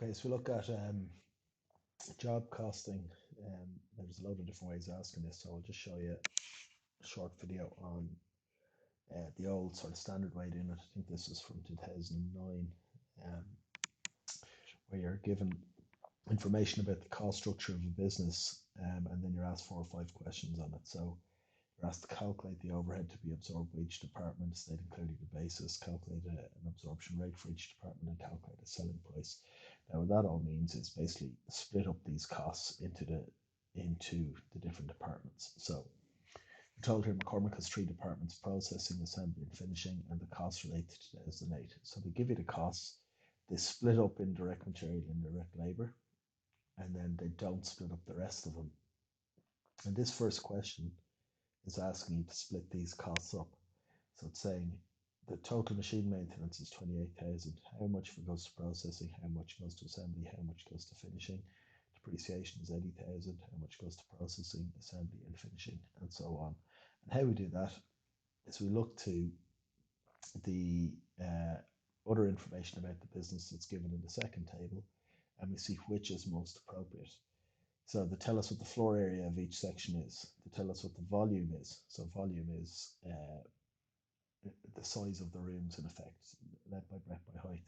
Okay, so we look at job costing. There's a load of different ways of asking this, so I'll just show you a short video on the old sort of standard way of doing it. I think this is from 2009, um, where you're given information about the cost structure of a business, and then you're asked 4 or 5 questions on it. So you're asked to calculate the overhead to be absorbed by each department, stating clearly the basis, calculate an absorption rate for each department, and calculate a selling price. Now, what that all means is basically split up these costs into the different departments. So you're told here McCormack has 3 departments: processing, assembly, and finishing, and the costs relate to 2008. So they give you the costs. They split up in direct material and direct labor, and then they don't split up the rest of them. And this first question is asking you to split these costs up. So it's saying the total machine maintenance is 28,000. How much goes to processing? How much goes to assembly? How much goes to finishing? Depreciation is 80,000. How much goes to processing, assembly, and finishing, and so on. And how we do that is we look to the other information about the business that's given in the second table, and we see which is most appropriate. So they tell us what the floor area of each section is. They tell us what the volume is. So volume is the size of the rooms in effect, led by breadth by height.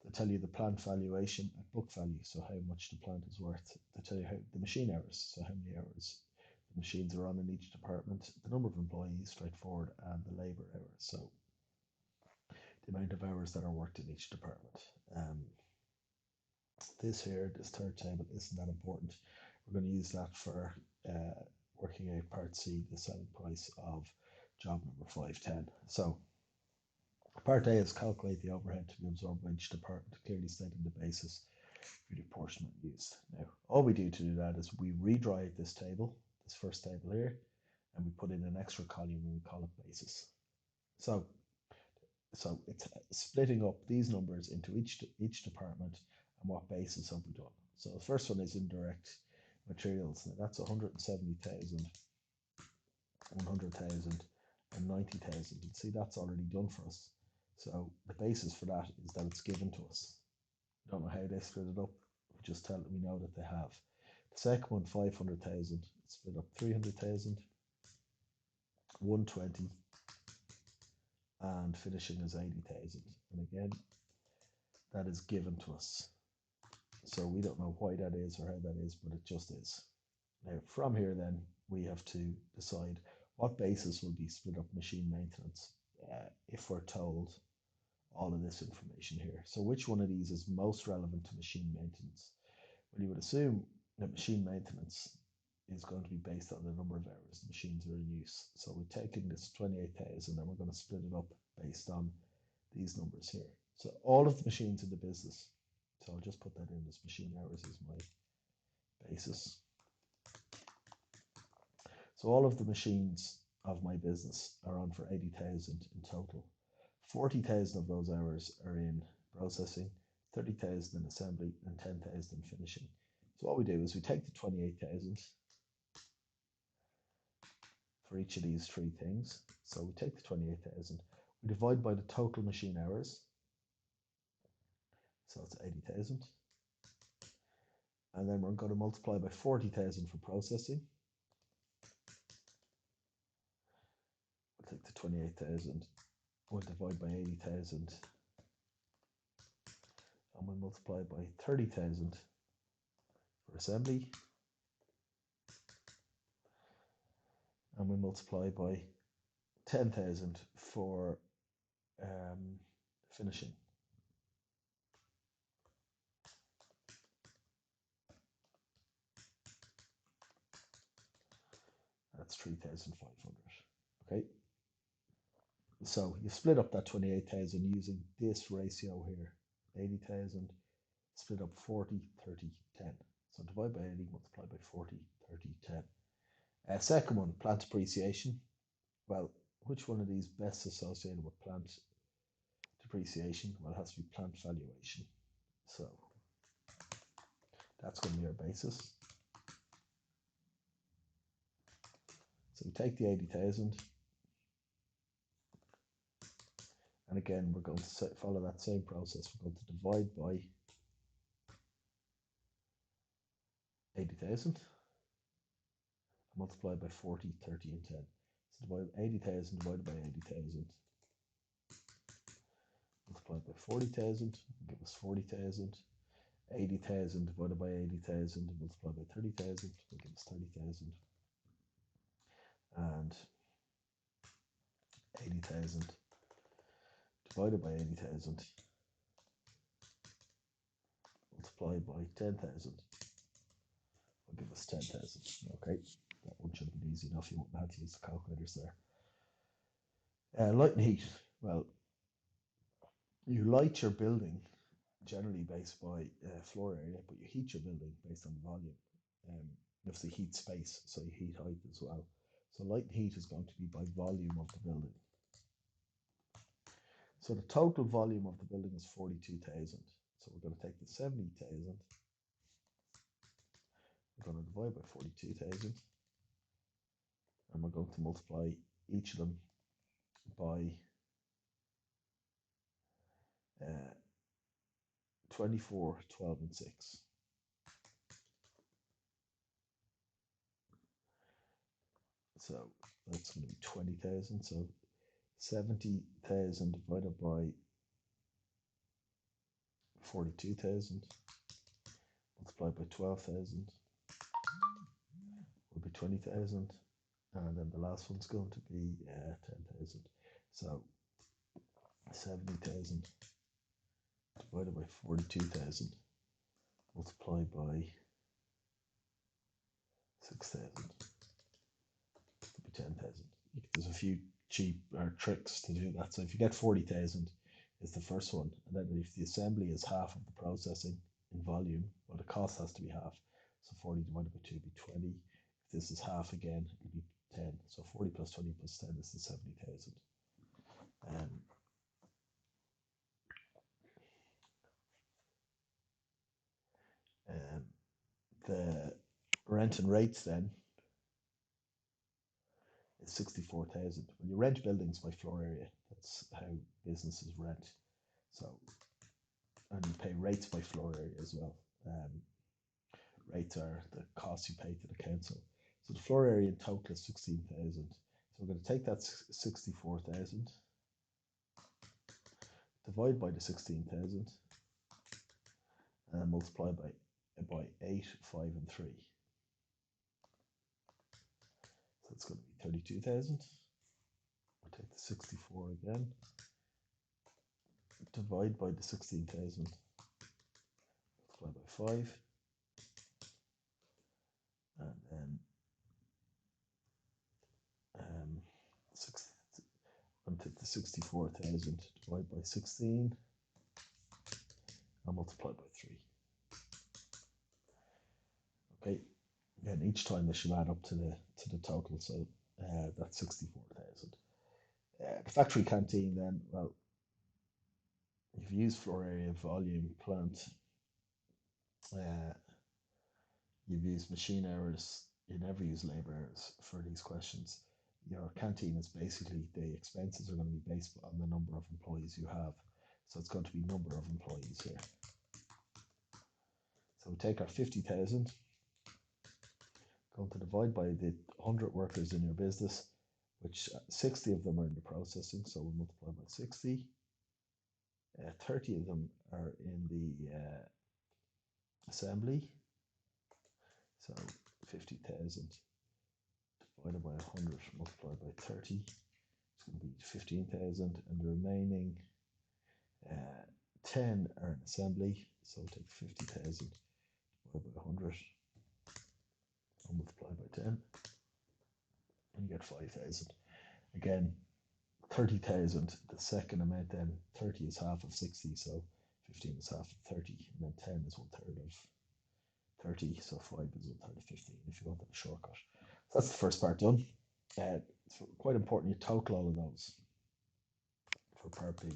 They tell you the plant valuation at book value, so how much the plant is worth. They tell you how the machine hours, so how many hours the machines are on in each department, the number of employees, straightforward, and the labour hours, so the amount of hours that are worked in each department. This third table isn't that important. We're going to use that for working out part C, the selling price of job number 510. So part A is calculate the overhead to be absorbed by each department, clearly stating the basis for the apportionment used. Now, all we do to do that is we redraw this table, this first table here, and we put in an extra column and we call it basis. So it's splitting up these numbers into each department and what basis have we done. So the first one is indirect materials. Now that's 170,000, 100,000, and 90,000. You see that's already done for us. So the basis for that is that it's given to us. We don't know how they split it up. We just tell we know that they have. The second one, 500,000, split up 300,000, 120, and finishing is 80,000. And again, that is given to us. So we don't know why that is or how that is, but it just is. Now, from here, then, we have to decide what basis will be split up machine maintenance if we're told all of this information here. So which one of these is most relevant to machine maintenance? Well, you would assume that machine maintenance is going to be based on the number of hours the machines are in use. So we're taking this 28,000 and we're going to split it up based on these numbers here. So all of the machines in the business, so I'll just put that in as machine hours is my basis. So all of the machines of my business are on for 80,000 in total. 40,000 of those hours are in processing, 30,000 in assembly, and 10,000 in finishing. So what we do is we take the 28,000 for each of these 3 things. So we take the 28,000, we divide by the total machine hours. So it's 80,000. And then we're going to multiply by 40,000 for processing. We'll take the 28,000, we'll divide by 80,000, and we'll multiply by 30,000 for assembly. And we multiply by 10,000 for finishing. That's 3,500. Okay. So you split up that 28,000 using this ratio here. 80,000 split up 40, 30, 10. So divide by 80, multiply by 40, 30, 10. Second one, plant depreciation. Well, which one of these best associated with plant depreciation? Well, it has to be plant valuation. So that's going to be our basis. So we take the 80,000. And again, we're going to follow that same process. We're going to divide by 80,000, multiplied by 40, 30, and 10. So divide 80,000 divided by 80,000, multiplied by 40,000, will give us 40,000. 80,000 divided by 80,000 multiplied by 30,000 will give us 30,000. And 80,000 divided by 80,000 multiplied by 10,000 will give us 10,000. Okay, that one should have been easy enough. You wouldn't have to use the calculators there. Light and heat. Well, you light your building generally based by floor area, but you heat your building based on volume. You obviously heat space, so you heat height as well. So light and heat is going to be by volume of the building. So the total volume of the building is 42,000. So we're going to take the 70,000, we're going to divide by 42,000, and we're going to multiply each of them by 24, 12, and 6. So that's going to be 20,000. So 70,000 divided by 42,000 multiplied by 12,000 will be 20,000. And then the last one's going to be 10,000. So 70,000 divided by 42,000 multiplied by 6,000 will be 10,000. There's a few cheap tricks to do that. So if you get 40,000 is the first one, and then if the assembly is half of the processing in volume, well, the cost has to be half. So 40 divided by 2 would be 20. If this is half again, it would be 10. So 40 plus 20 plus 10 is the 70,000. The rent and rates then is 64,000. When you rent buildings by floor area, that's how businesses rent. So, and you pay rates by floor area as well. Rates are the costs you pay to the council. So the floor area in total is 16,000. So we're going to take that 64,000, divide by the 16,000, and multiply by 8, 5, and 3. So it's going to be 32,000. We'll take the 64 again, divide by the 16,000, multiply by 5, and then I'm going to take the 64,000, divide by 16, and multiply by 3. Okay, and each time this should add up to the total, so that's 64,000. The factory canteen then, well, if you use floor area, volume, plant, you've used machine hours, you never use labor hours for these questions. Your canteen is basically, the expenses are going to be based on the number of employees you have. So it's going to be number of employees here. So we take our 50,000, going to divide by the 100 workers in your business, which 60 of them are in the processing, so we'll multiply by 60. 30 of them are in the assembly, so 50,000 divided by 100 multiplied by 30, it's going to be 15,000, and the remaining 10 are in assembly, so we'll take 50,000 divided by 100 and multiply by 10, and you get 5,000. Again, 30,000, the second amount, then 30 is half of 60, so 15 is half of 30, and then 10 is 1/3 of 30, so 5 is 1/3 of 15 if you want a shortcut. So that's the first part done. It's quite important you total all of those for part B.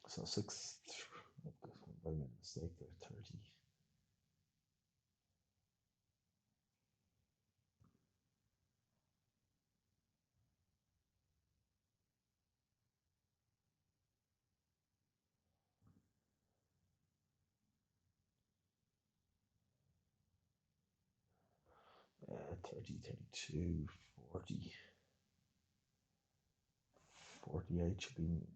So 6, I made a mistake there, 30. 30, 32, 40, 48 should be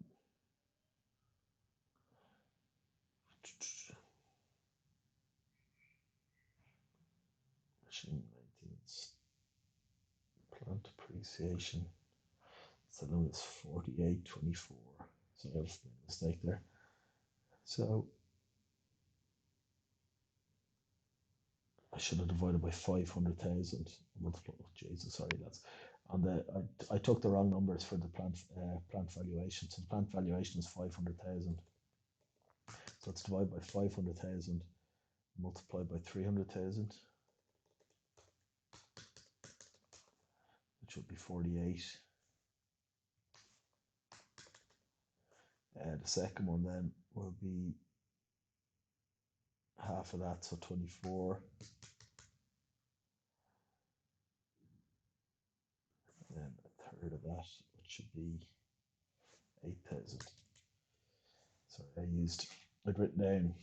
machine maintenance, plant appreciation. So now it's 48, 24. So I've made a mistake there. So I should have divided by 500,000. Multiple. Oh, Jesus, sorry, that's on the. I took the wrong numbers for the plant valuation. So the plant valuation is 500,000. So it's divided by 500,000 multiplied by 300,000, which would be 48. The second one then will be half of that, so 24. And then a third of that, which should be 8,000. Sorry, I'd written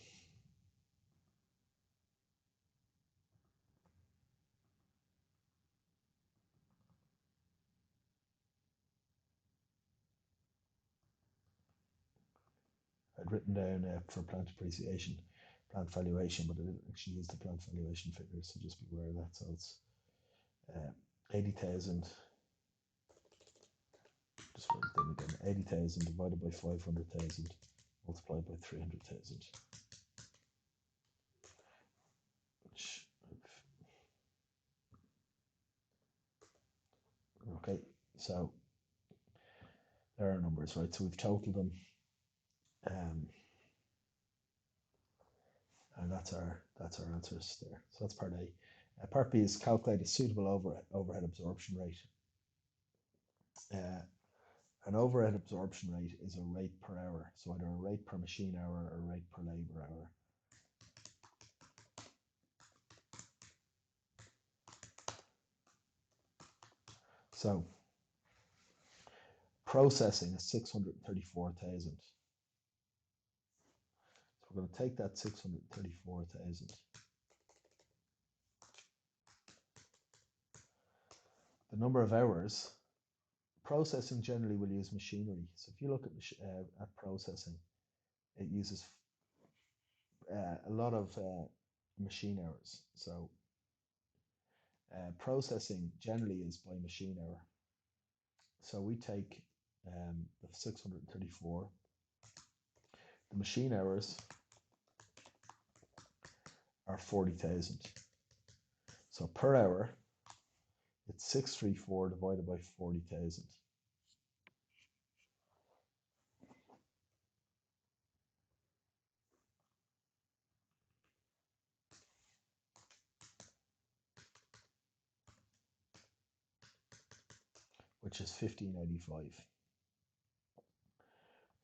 down for plant appreciation, plant valuation, but I didn't actually use the plant valuation figures, so just be aware of that. So it's 80,000, just write it down again, 80,000 divided by 500,000 multiplied by 300,000. Okay, so there are numbers, right? So we've totaled them, and that's our answers there. So that's part A. Part B is calculate a suitable overhead absorption rate. An overhead absorption rate is a rate per hour, so either a rate per machine hour or a rate per labor hour. So processing is 634,000. So we're going to take that 634,000. The number of hours, processing generally will use machinery. So if you look at processing, it uses a lot of machine hours. So processing generally is by machine hour. So we take the 634, the machine hours are 40,000. So per hour, it's 634 divided by 40,000. Which is 1585.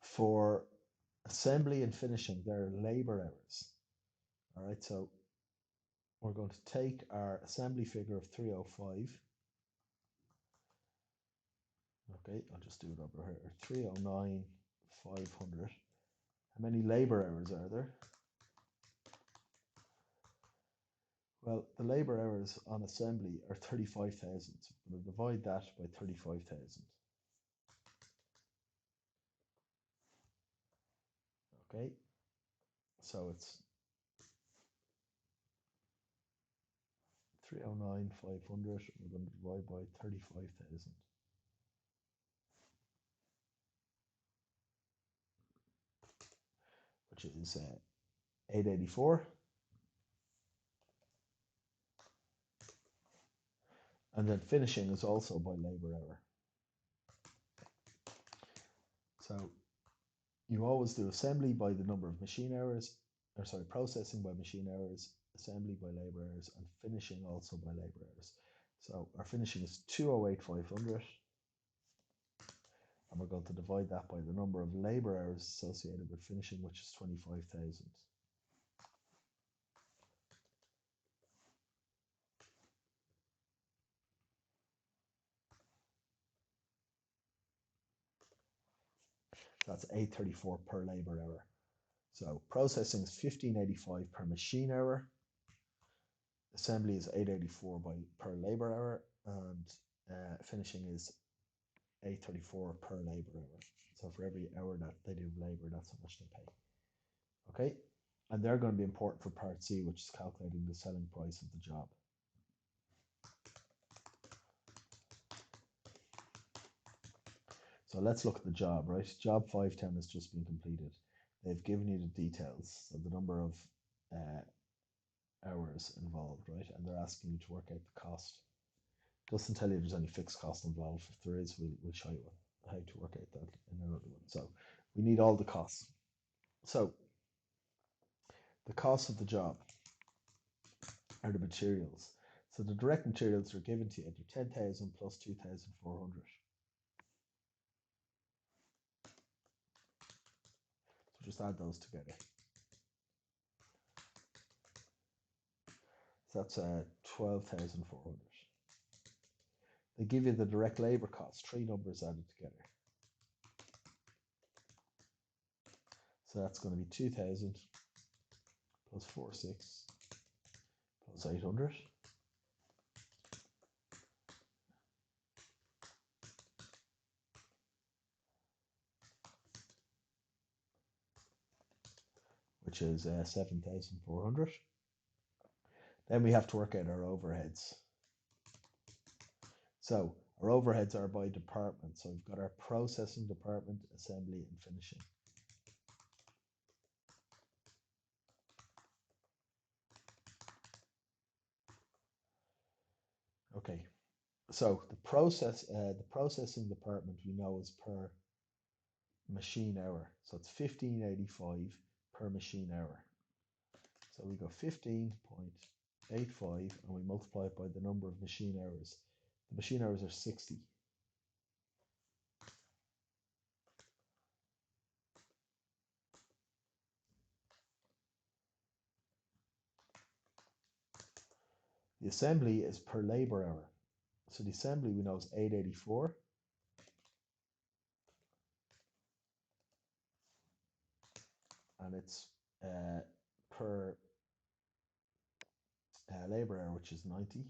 For assembly and finishing, there are labor hours. All right, so we're going to take our assembly figure of 305. Okay, I'll just do it over here. 309, 500. How many labor hours are there? Well, the labor hours on assembly are 35,000. So we'll divide that by 35,000. Okay, so it's 309, 500. We're going to divide by 35,000. Which is 884. And then finishing is also by labor hour. So you always do assembly by the number of machine hours, or sorry, processing by machine hours, assembly by labor hours, and finishing also by labor hours. So our finishing is 208,500. And we're going to divide that by the number of labor hours associated with finishing, which is 25,000. That's 834 per labor hour. So processing is 1585 per machine hour. assembly is 884 per labor hour, and finishing is 834 per labor hour. So for every hour that they do labor, that's how much they pay. Okay, and they're going to be important for part C, which is calculating the selling price of the job. So let's look at the job, right? Job 510 has just been completed. They've given you the details, so the number of hours involved, right? And they're asking you to work out the cost. Doesn't tell you there's any fixed cost involved. If there is, we'll show you how to work out that in another one. So we need all the costs. So the cost of the job are the materials. So the direct materials are given to you. They're 10,000 plus 2,400. So just add those together. So that's 12,400. They give you the direct labor costs, three numbers added together. So that's going to be 2,000 plus 46 plus 800. Which is 7,400. Then we have to work out our overheads. So our overheads are by department. So we've got our processing department, assembly, and finishing. Okay, so the processing department we know is per machine hour. So it's 1585 per machine hour. So we go 15.85 and we multiply it by the number of machine hours. The machine hours are 60. The assembly is per labor hour. So the assembly we know is 884. And it's per labor hour, which is 90.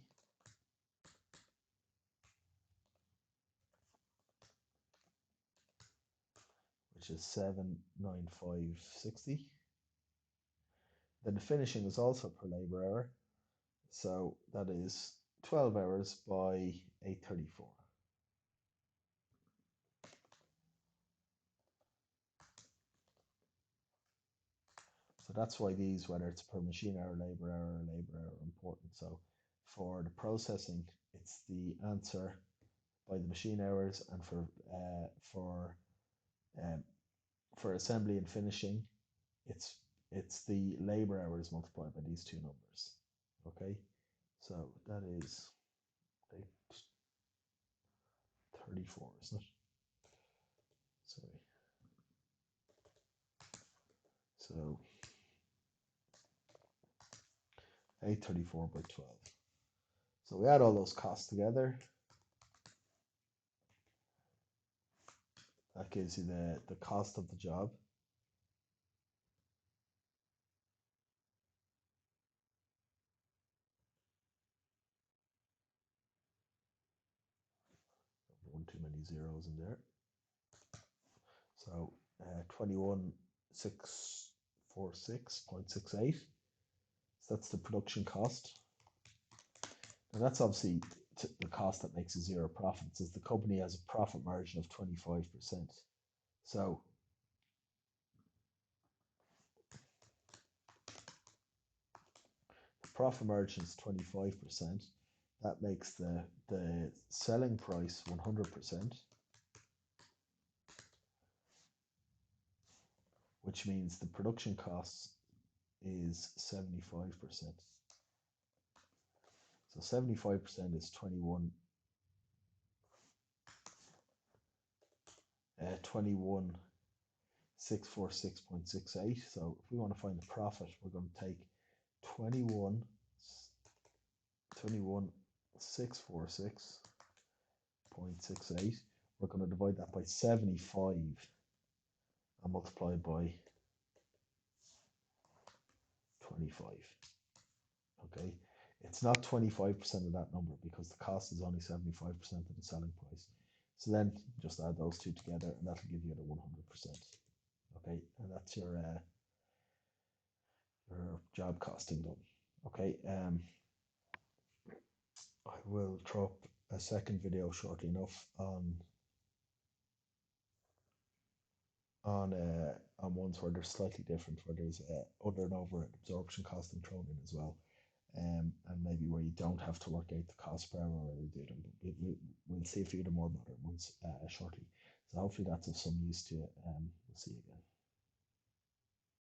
Which is 79560. Then the finishing is also per labor hour. So that is 12 hours by 834. So that's why these, whether it's per machine hour, labor hour, or labor hour, are important. So for the processing, it's the answer by the machine hours, and for assembly and finishing, it's the labor hours multiplied by these two numbers. Okay, so that is 834, isn't it? Sorry. So 834 by 12. So we add all those costs together. That gives you the cost of the job. One too many zeros in there. So 21,646.68. So that's the production cost. And that's obviously the cost that makes a zero profit. It says the company has a profit margin of 25%. So the profit margin is 25%. That makes the selling price 100%, which means the production cost is 75%. So 75% is 21,646.68. So if we want to find the profit, we're going to take 21,646.68. We're going to divide that by 75 and multiply by 25. Okay, it's not 25% of that number because the cost is only 75% of the selling price. So then just add those two together and that'll give you the 100%. Okay, and that's your job costing done. Okay, I will throw up a second video shortly enough on ones where they're slightly different, where there's under and over absorption costing thrown in as well, and maybe where you don't have to work out the cost per hour or do them. But we'll see a few of the more modern ones shortly. So hopefully that's of some use to you. We'll see you again.